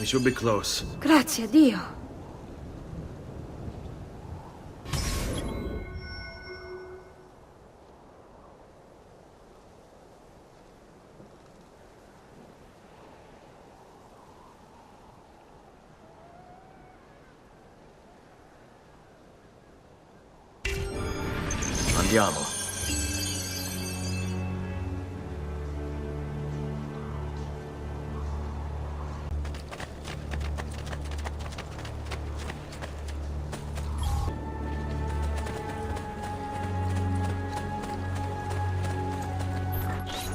We should be close. Grazie a Dio. Andiamo.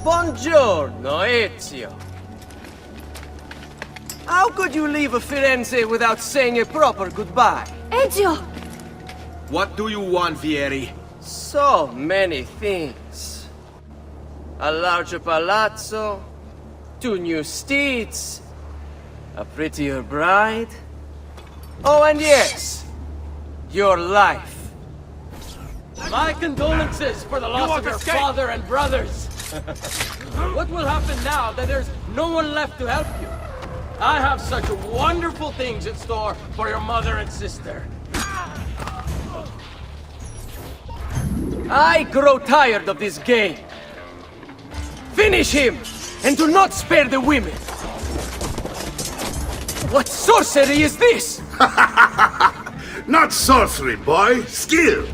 Buongiorno, Ezio. How could you leave Firenze without saying a proper goodbye? Ezio! What do you want, Vieri? So many things. A larger palazzo, 2 new steeds, a prettier bride. Oh, and yes, your life. My condolences for the loss of your father and brothers. What will happen now that there's no one left to help you? I have such wonderful things in store for your mother and sister. I grow tired of this game. Finish him, and do not spare the women. What sorcery is this? Not sorcery, boy. Skill.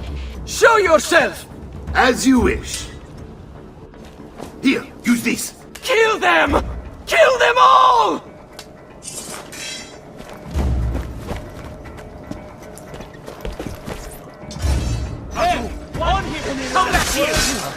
Show yourself! As you wish. Here, use this. Kill them! Kill them all! Hey, on him! Come back here!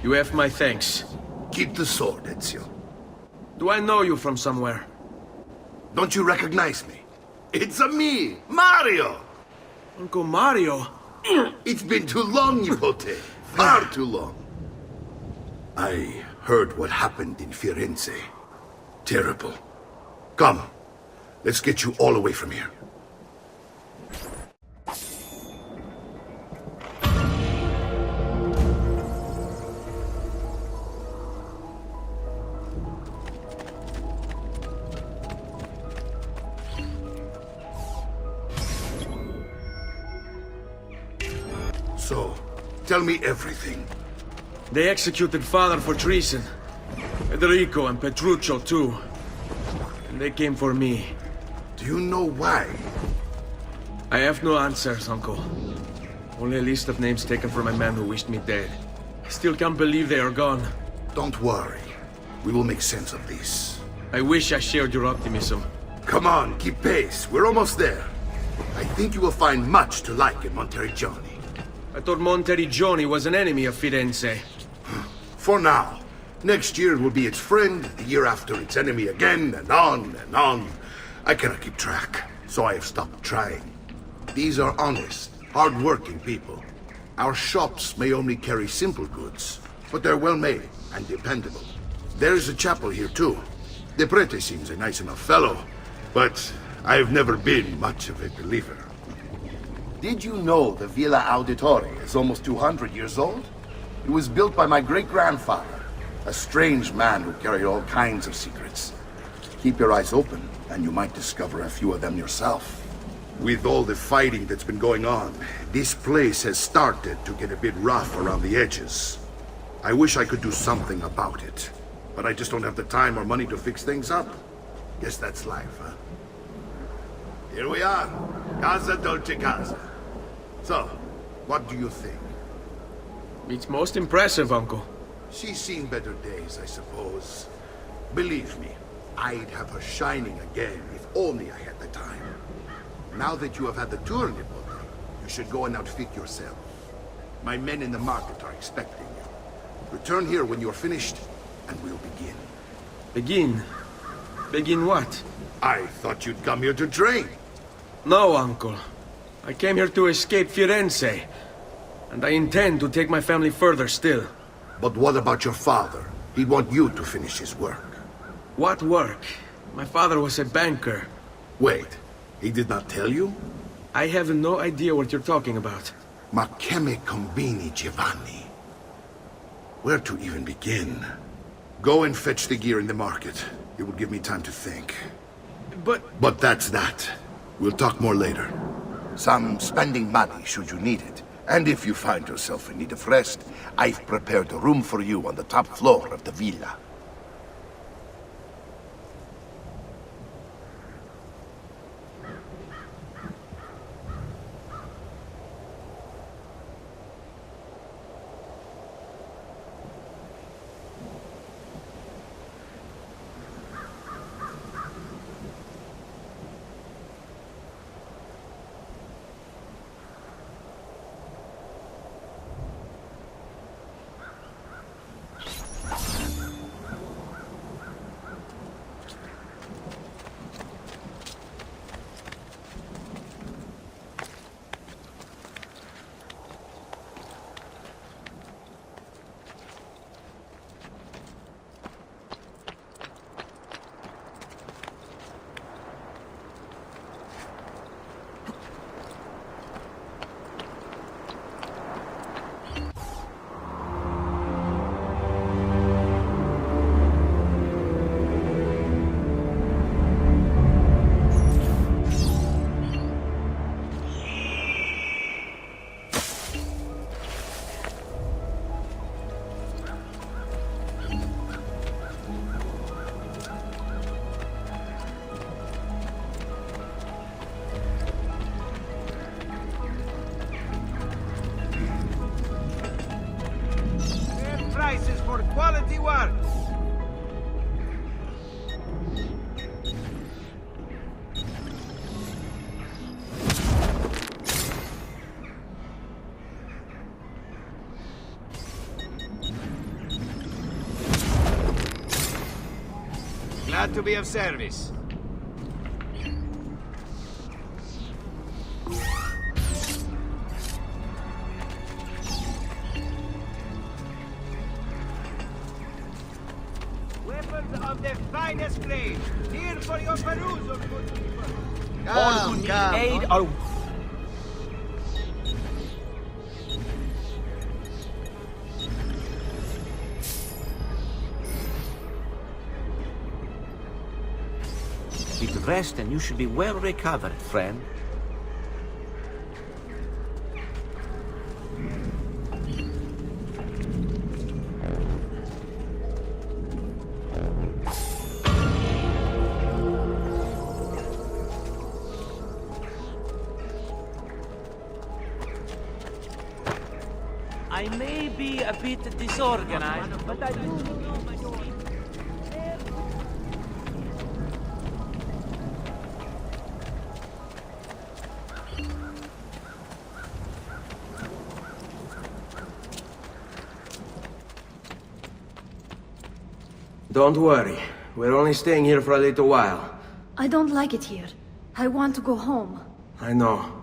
You have my thanks. Keep the sword, Ezio. Do I know you from somewhere? Don't you recognize me? It's a me, Mario! Uncle Mario? It's been too long, Nipote. Far too long. I heard what happened in Firenze. Terrible. Come, let's get you all away from here. So, tell me everything. They executed father for treason. Federico and Petruccio too. And they came for me. Do you know why? I have no answers, Uncle. Only a list of names taken from a man who wished me dead. I still can't believe they are gone. Don't worry. We will make sense of this. I wish I shared your optimism. Come on, keep pace. We're almost there. I think you will find much to like in Monteriggioni. I thought Monteriggioni was an enemy of Firenze. For now. Next year it will be its friend, the year after its enemy again, and on and on. I cannot keep track, so I have stopped trying. These are honest, hard-working people. Our shops may only carry simple goods, but they're well-made and dependable. There is a chapel here too. The prete seems a nice enough fellow, but I've never been much of a believer. Did you know the Villa Auditore is almost 200 years old? It was built by my great-grandfather, a strange man who carried all kinds of secrets. Keep your eyes open, and you might discover a few of them yourself. With all the fighting that's been going on, this place has started to get a bit rough around the edges. I wish I could do something about it, but I just don't have the time or money to fix things up. Guess that's life, huh? Here we are, Casa Dolce Casa. So, what do you think? It's most impressive, Uncle. She's seen better days, I suppose. Believe me, I'd have her shining again if only I had the time. Now that you have had the tour, Nipota, you should go and outfit yourself. My men in the market are expecting you. Return here when you're finished, and we'll begin. Begin? Begin what? I thought you'd come here to train. No, Uncle. I came here to escape Firenze. And I intend to take my family further still. But what about your father? He'd want you to finish his work. What work? My father was a banker. Wait, he did not tell you? I have no idea what you're talking about. Ma che me combini, Giovanni? Where to even begin? Go and fetch the gear in the market. It will give me time to think. But that's that. We'll talk more later. Some spending money should you need it. And if you find yourself in need of rest, I've prepared a room for you on the top floor of the villa. Prices for quality work. Glad to be of service. Of the finest grade, here for your perusal, good people. All who need aid are... Eat rest and you should be well recovered, friend. I may be a bit disorganized, but I do know my story. Don't worry. We're only staying here for a little while. I don't like it here. I want to go home. I know.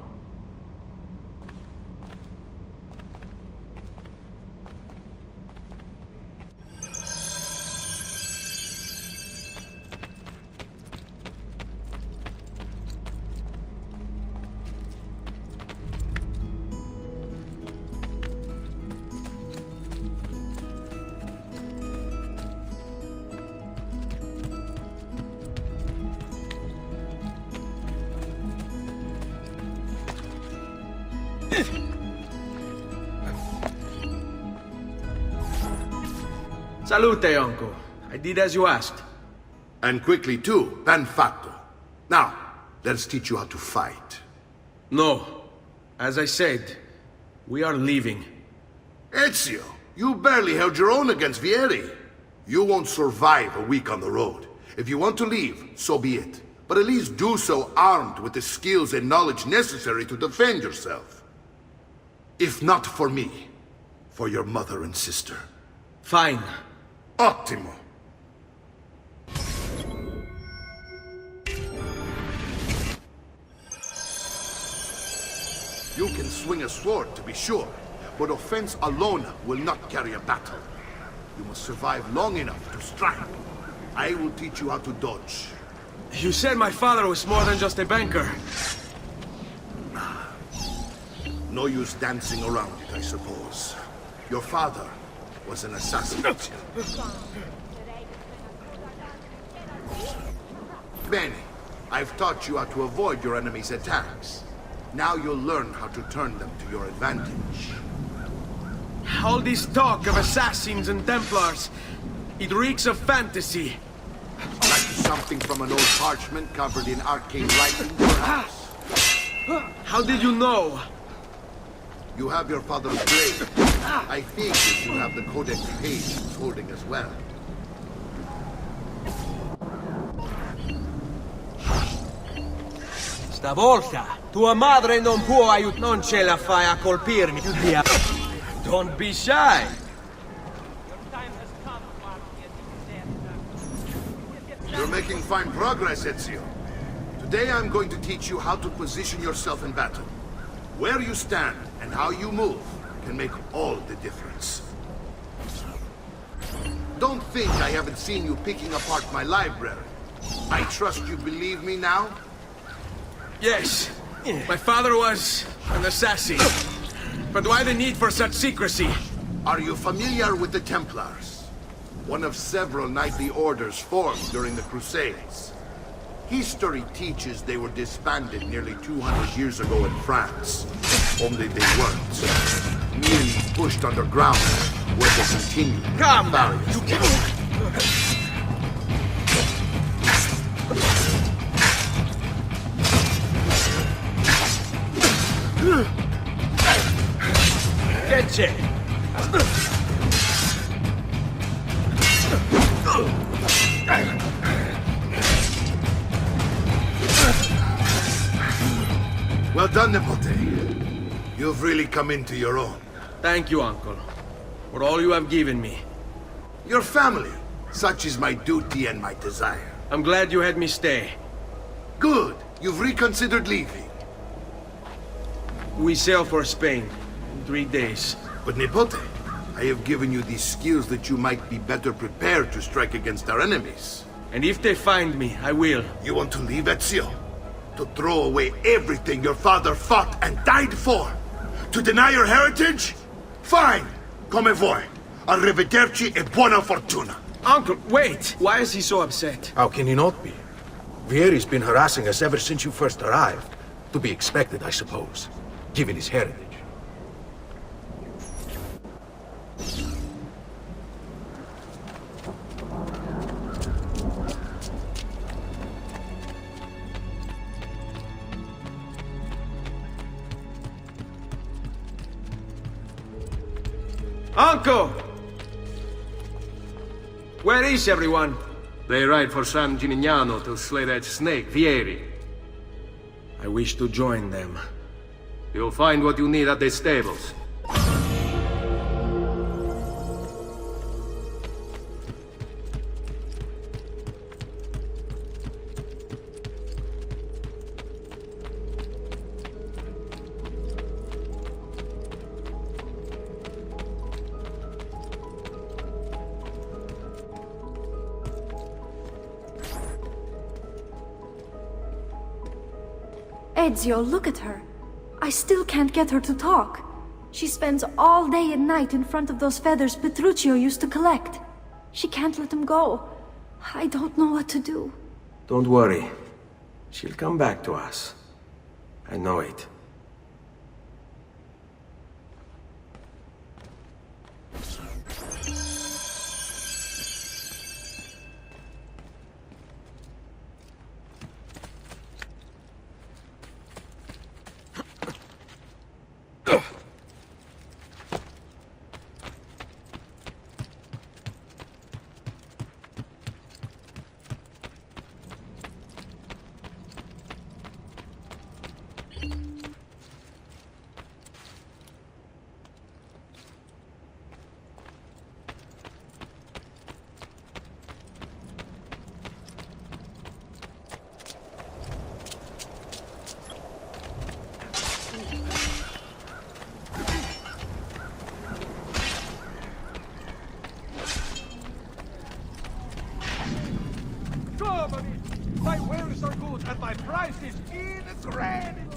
Salute, Uncle. I did as you asked. And quickly too, ben fatto. Now, let's teach you how to fight. No. As I said, we are leaving. Ezio, you barely held your own against Vieri. You won't survive a week on the road. If you want to leave, so be it. But at least do so armed with the skills and knowledge necessary to defend yourself. If not for me, for your mother and sister. Fine. Ottimo. You can swing a sword, to be sure, but offense alone will not carry a battle. You must survive long enough to strike. I will teach you how to dodge. You said my father was more than just a banker. No use dancing around it, I suppose. Your father was an assassin. Bene, I've taught you how to avoid your enemy's attacks. Now you'll learn how to turn them to your advantage. All this talk of assassins and Templars, it reeks of fantasy. Like something from an old parchment covered in arcane writing, perhaps? How did you know? You have your father's blade. I figured you have the codex page he's holding as well. Stavolta, tua madre non può non ce la fai a colpirmi. Don't be shy. You're making fine progress, Ezio. Today I'm going to teach you how to position yourself in battle. Where you stand and how you move can make all the difference. Don't think I haven't seen you picking apart my library. I trust you believe me now? Yes, my father was an assassin. But why the need for such secrecy? Are you familiar with the Templars? One of several knightly orders formed during the Crusades. History teaches they were disbanded nearly 200 years ago in France. Only they weren't. Merely pushed underground, where they continued. Come now, you Getche! Well done, Nipote. You've really come into your own. Thank you, Uncle, for all you have given me. Your family. Such is my duty and my desire. I'm glad you had me stay. Good. You've reconsidered leaving. We sail for Spain in 3 days. But Nipote, I have given you these skills that you might be better prepared to strike against our enemies. And if they find me, I will. You want to leave, Ezio? To throw away everything your father fought and died for? To deny your heritage? Fine! Come vuoi. Arrivederci e buona fortuna. Uncle, wait! Why is he so upset? How can he not be? Vieri's been harassing us ever since you first arrived. To be expected, I suppose, given his heritage. Uncle! Where is everyone? They ride for San Gimignano to slay that snake, Vieri. I wish to join them. You'll find what you need at the stables. Ezio, look at her. I still can't get her to talk. She spends all day and night in front of those feathers Petruchio used to collect. She can't let them go. I don't know what to do. Don't worry. She'll come back to us. I know it. of it! My wares are good and my price is incredible!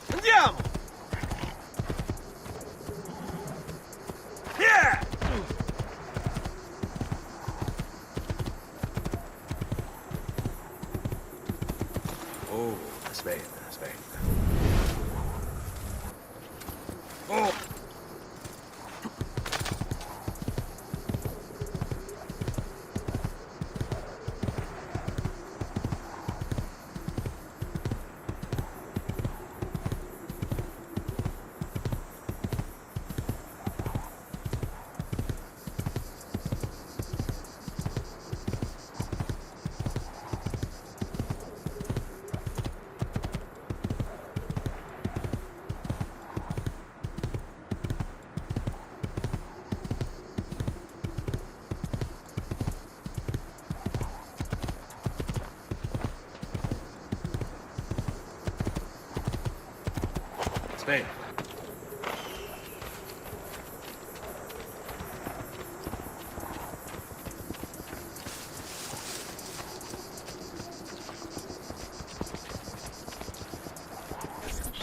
Andiamo! Yeah! Oh, aspetta, aspetta. Oh! Spain.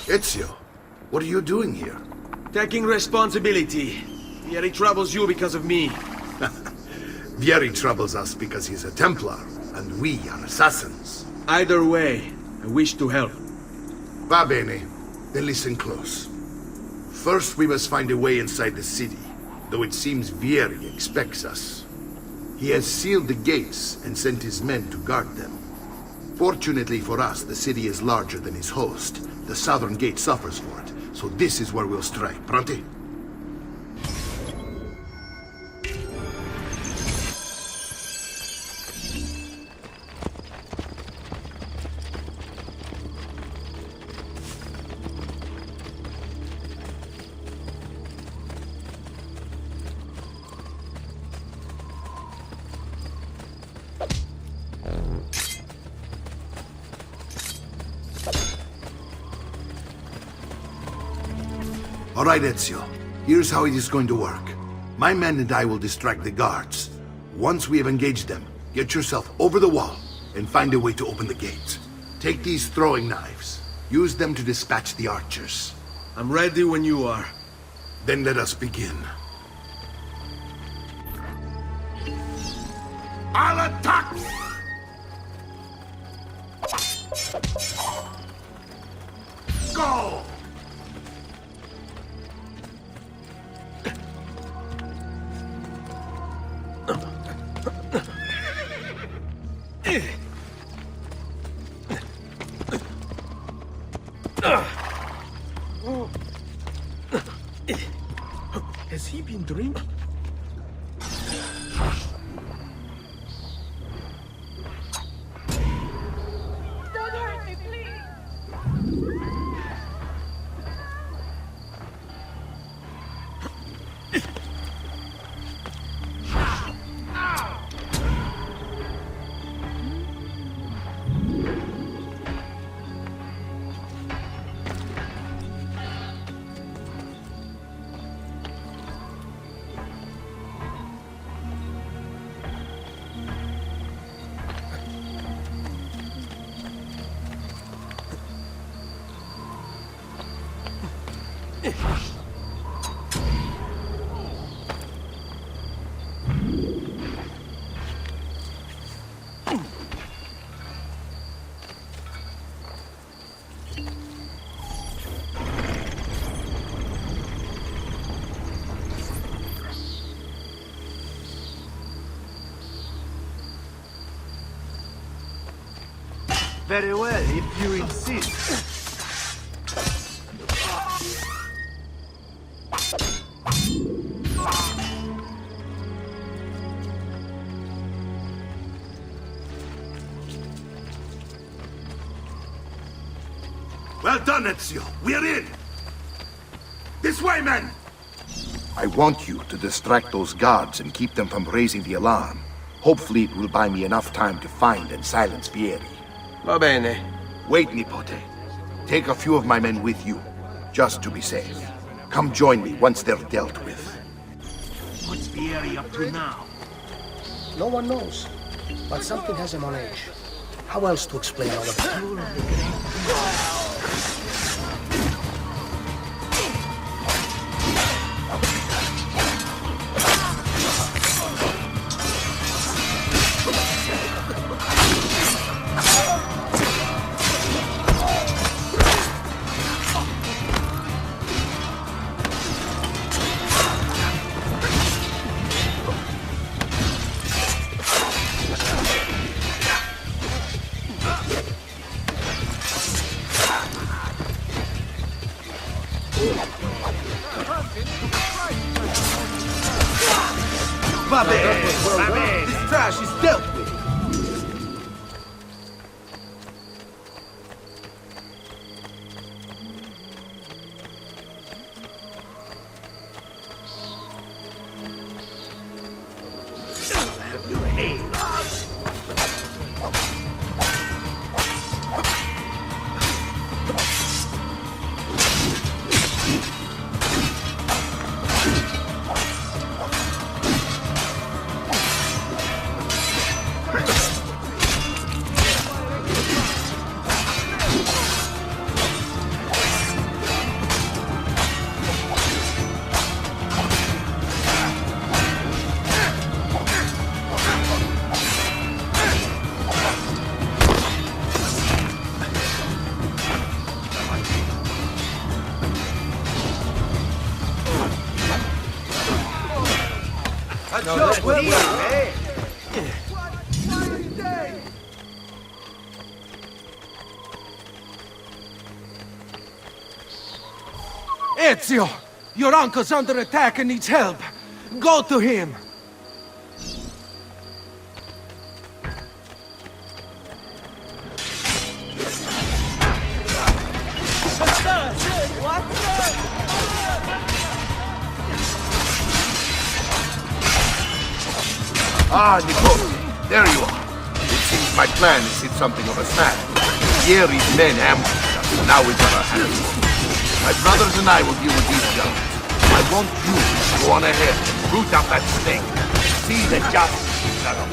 Ezio, what are you doing here? Taking responsibility. Yet he troubles you because of me. Vieri troubles us because he's a Templar, and we are assassins. Either way, I wish to help. Va bene. Then listen close. First, we must find a way inside the city, though it seems Vieri expects us. He has sealed the gates and sent his men to guard them. Fortunately for us, the city is larger than his host. The southern gate suffers for it, so this is where we'll strike. Pronti? All right, Ezio. Here's how it is going to work. My men and I will distract the guards. Once we have engaged them, get yourself over the wall and find a way to open the gate. Take these throwing knives. Use them to dispatch the archers. I'm ready when you are. Then let us begin. I'll attack! Go! Has he been drinking? Don't hurt me, please! Very well, if you insist. Well done, Ezio. We're in. This way, men! I want you to distract those guards and keep them from raising the alarm. Hopefully it will buy me enough time to find and silence Vieri. Va bene. Wait, Nipote. Take a few of my men with you, just to be safe. Come join me once they're dealt with. What's Vieri up to now? No one knows, but something has him on edge. How else to explain all of that? This trash is dealt with. Ezio! Your uncle's under attack and needs help. Go to him! Ah, Nipote, there you are. It seems my plan has hit something of a snag. Vieri's men ambushed us, and now we've got our hands full. My brothers and I will deal with these guns. I want you to go on ahead and root out that snake. See that justice is done.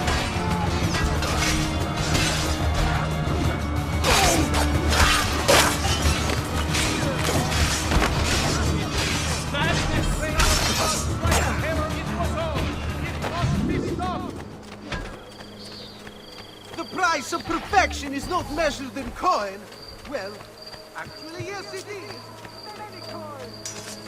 The price of perfection is not measured in coin. Well, actually, yes, it is. Many coins.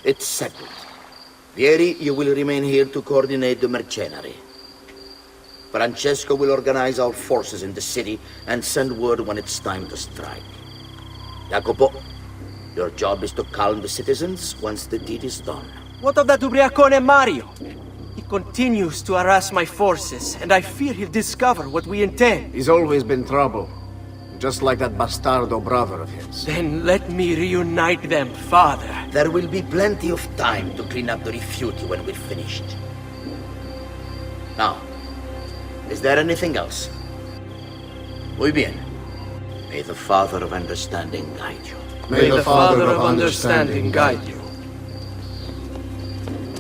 It's settled. Vieri, you will remain here to coordinate the mercenary. Francesco will organize our forces in the city and send word when it's time to strike. Jacopo, your job is to calm the citizens once the deed is done. What of that ubriacone Mario? He continues to harass my forces, and I fear he'll discover what we intend. He's always been trouble. Just like that bastardo brother of his. Then let me reunite them, father. There will be plenty of time to clean up the refuge when we're finished. Now, is there anything else? Muy bien. May the Father of Understanding guide you. May the Father of Understanding guide you.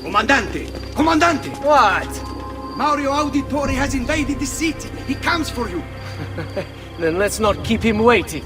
Comandante! Comandante! What? Mario Auditore has invaded the city. He comes for you. Then let's not keep him waiting.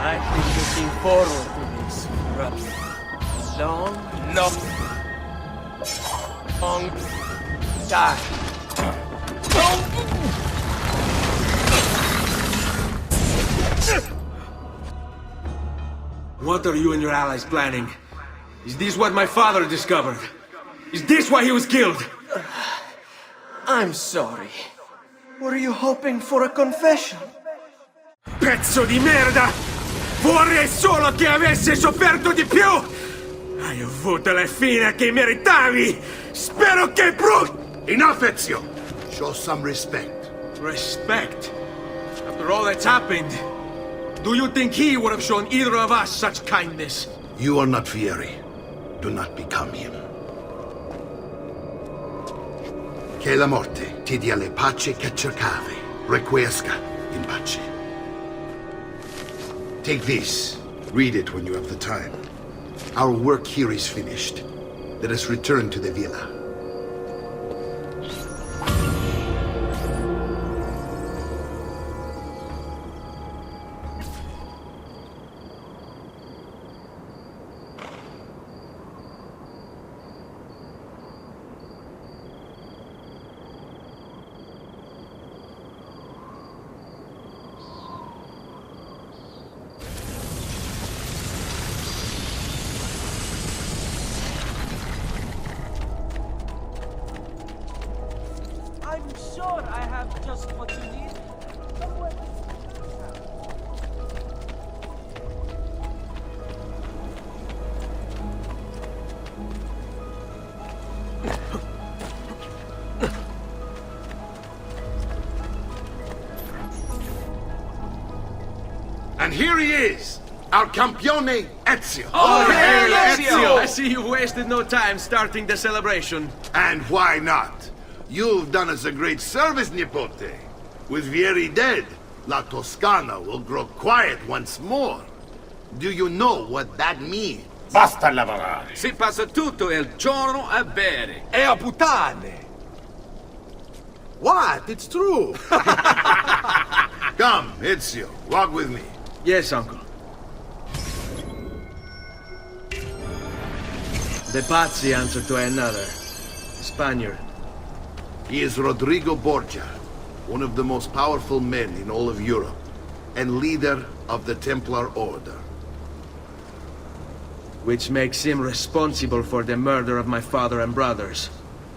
I've been looking forward to this, brother. Long time. What are you and your allies planning? Is this what my father discovered? Is this why he was killed? I'm sorry. Were you hoping for a confession? Pezzo di merda! Vorrei solo che avesse sofferto di più! Hai avuto la fine che meritavi! Spero che Enough, Ezio! Show some respect. Respect? After all that's happened, do you think he would have shown either of us such kindness? You are not Fieri. Do not become him. Che la morte ti dia le pace che cercavi. Requiescat in pace. Take this. Read it when you have the time. Our work here is finished. Let us return to the villa. I'm sure I have just what you need. And here he is, our campione Ezio. Oh, hey, Ezio! I see you've wasted no time starting the celebration. And why not? You've done us a great service, Nipote. With Vieri dead, La Toscana will grow quiet once more. Do you know what that means? Basta lavorare. Si passa tutto il giorno a bere. E a puttane. What? It's true. Come, Ezio, walk with me. Yes, uncle. The Pazzi answer to another. Spaniard. He is Rodrigo Borgia, one of the most powerful men in all of Europe, and leader of the Templar Order. Which makes him responsible for the murder of my father and brothers.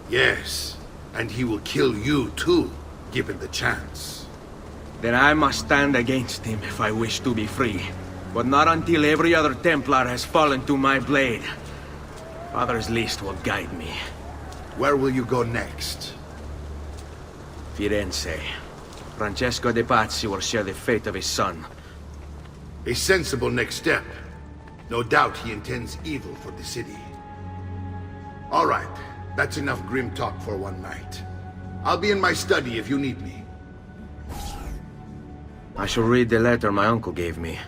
Yes, And he will kill you too, given the chance. Then I must stand against him if I wish to be free. But not until every other Templar has fallen to my blade. Father's list will guide me. Where will you go next? Firenze. Francesco de Pazzi will share the fate of his son. A sensible next step. No doubt he intends evil for the city. All right, that's enough grim talk for one night. I'll be in my study if you need me. I shall read the letter my uncle gave me.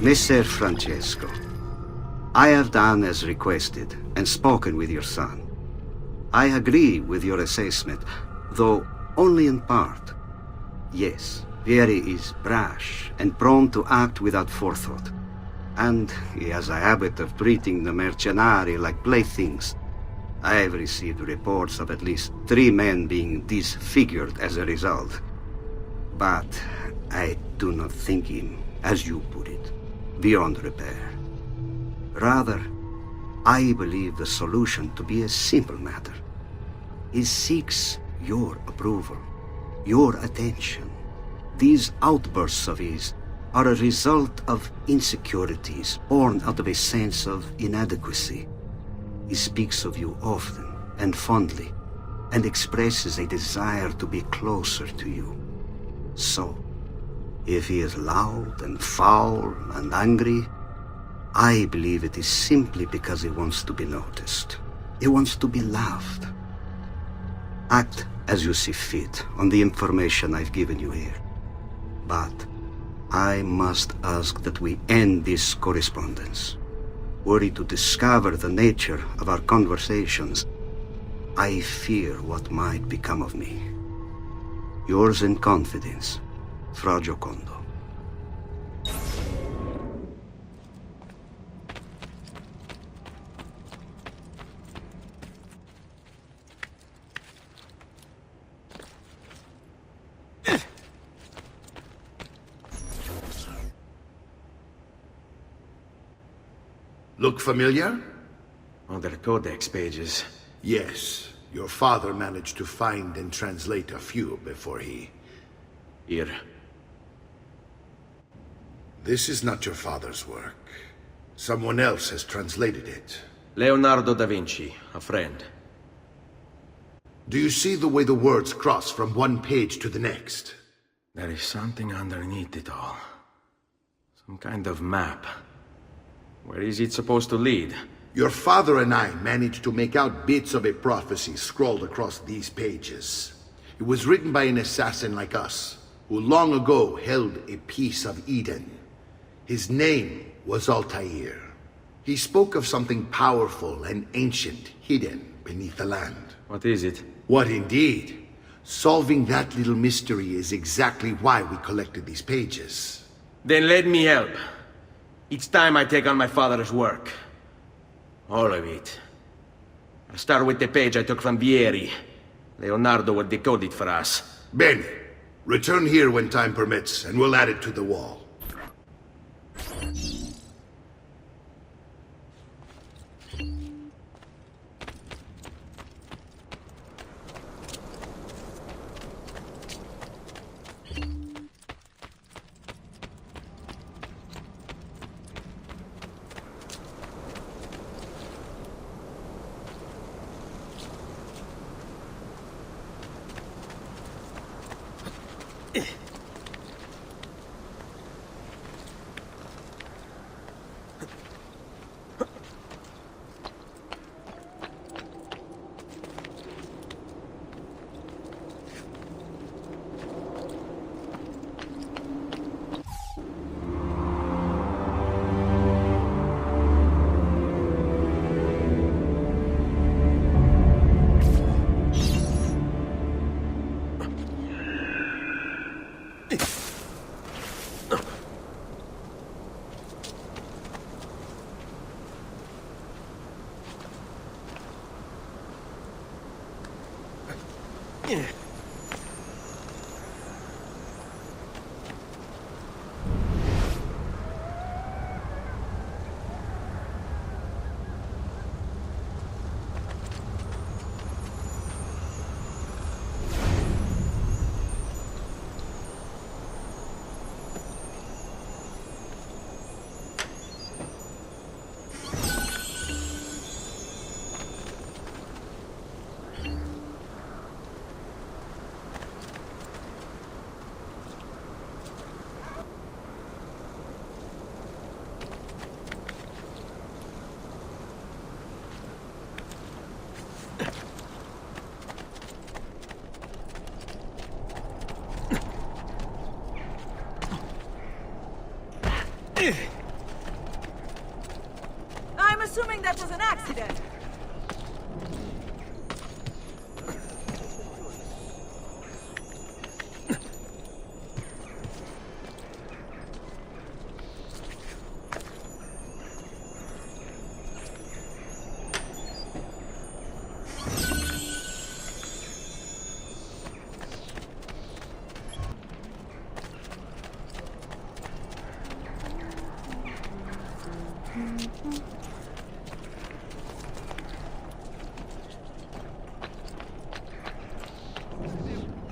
Messer Francesco, I have done as requested and spoken with your son. I agree with your assessment, though only in part. Yes, Vieri is brash and prone to act without forethought. And he has a habit of treating the mercenari like playthings. I have received reports of at least 3 men being disfigured as a result. But I do not think him, as you put it, beyond repair. Rather, I believe the solution to be a simple matter. He seeks your approval, your attention. These outbursts of his are a result of insecurities born out of a sense of inadequacy. He speaks of you often and fondly, and expresses a desire to be closer to you. So, if he is loud and foul and angry, I believe it is simply because he wants to be noticed. He wants to be loved. Act as you see fit on the information I've given you here. But I must ask that we end this correspondence. Were he to discover the nature of our conversations, I fear what might become of me. Yours in confidence, Fra Giocondo. Look familiar? Other codex pages. Yes. Your father managed to find and translate a few before he... Here. This is not your father's work. Someone else has translated it. Leonardo da Vinci, a friend. Do you see the way the words cross from one page to the next? There is something underneath it all. Some kind of map. Where is it supposed to lead? Your father and I managed to make out bits of a prophecy scrawled across these pages. It was written by an assassin like us, who long ago held a piece of Eden. His name was Altair. He spoke of something powerful and ancient hidden beneath the land. What is it? What indeed? Solving that little mystery is exactly why we collected these pages. Then let me help. Each time I take on my father's work. All of it. I'll start with the page I took from Vieri. Leonardo will decode it for us. Bene. Return here when time permits, and we'll add it to the wall.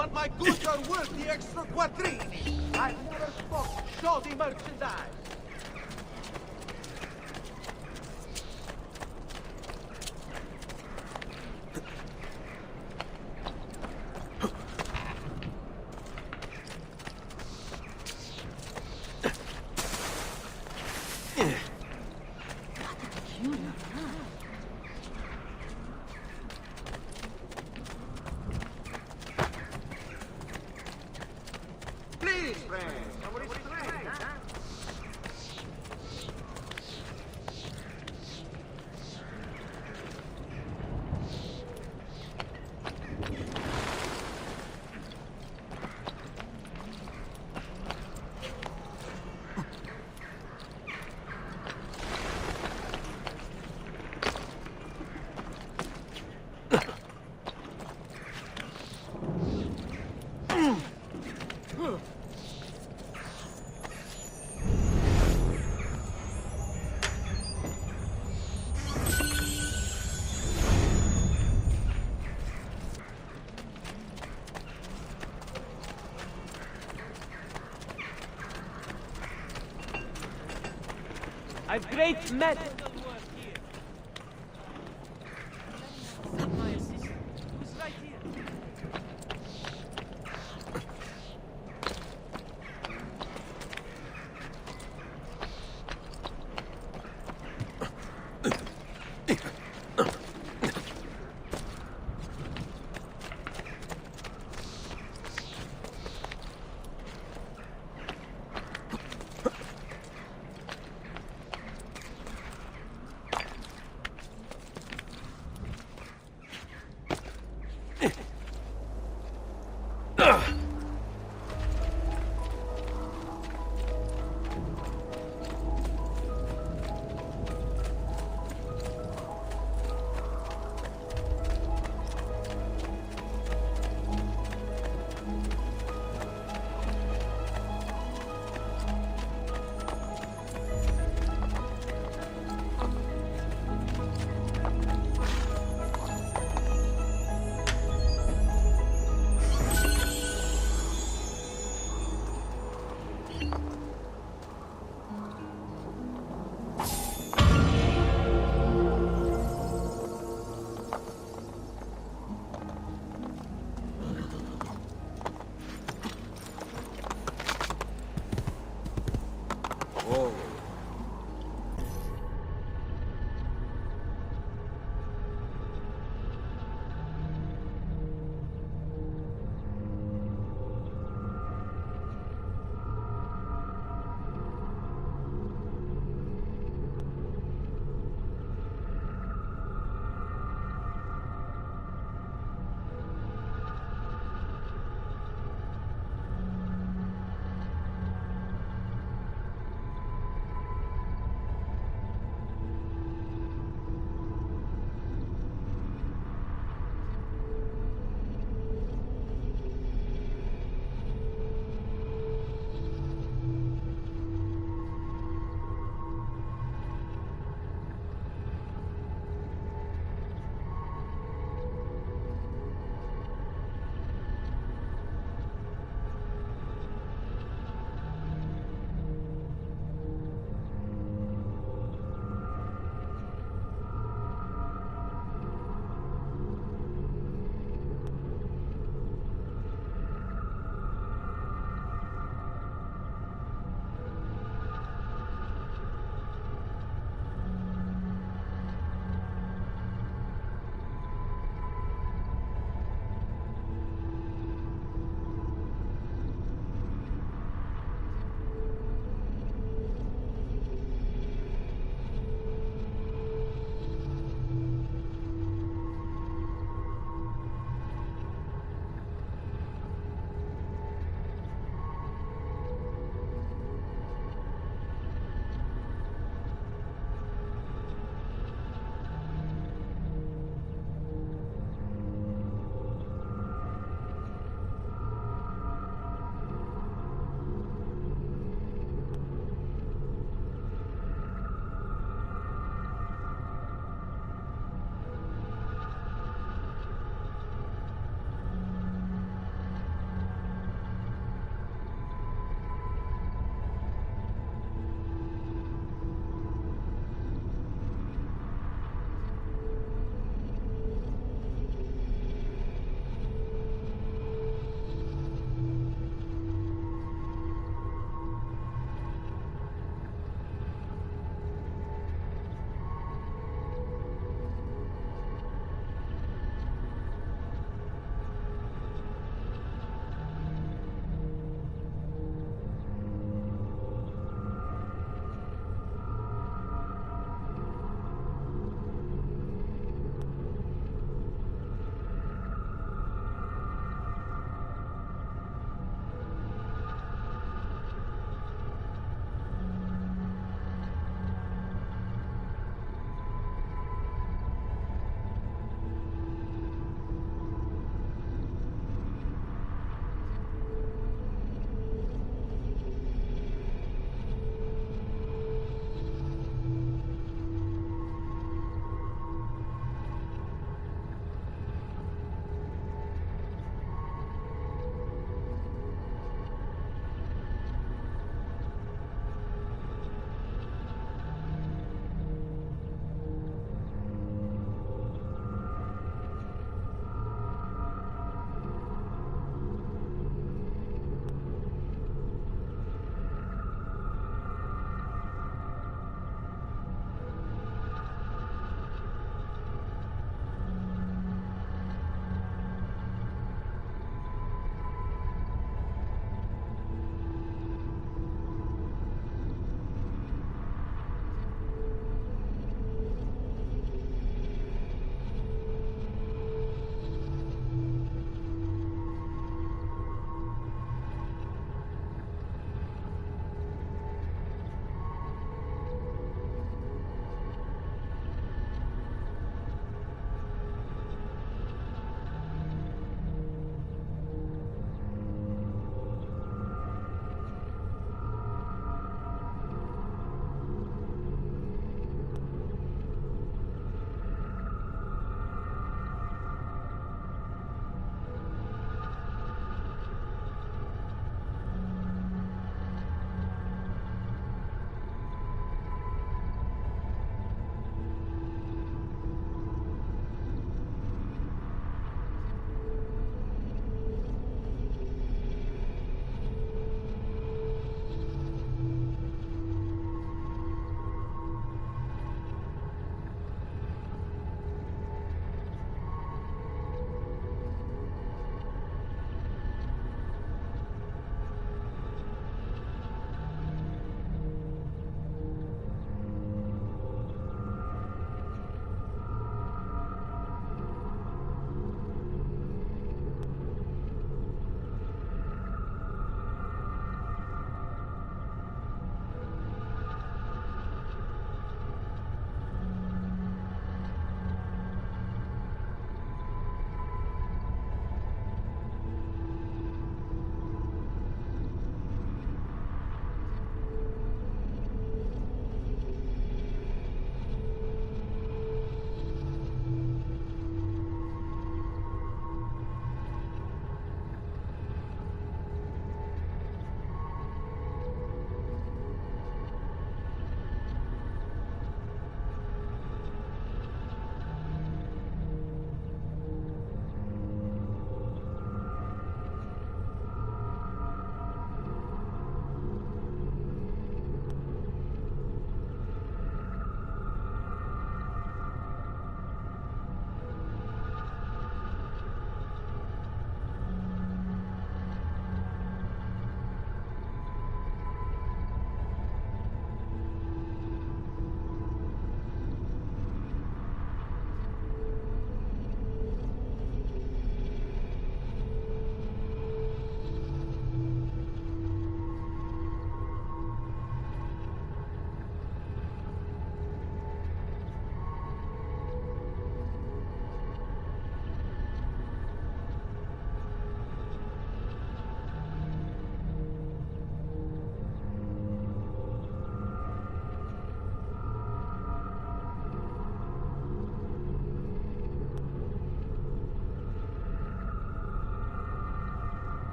but my goods are worth the extra quattrini. I've never spoken shoddy merchandise. Please, friends, somebody straight, huh? I've great met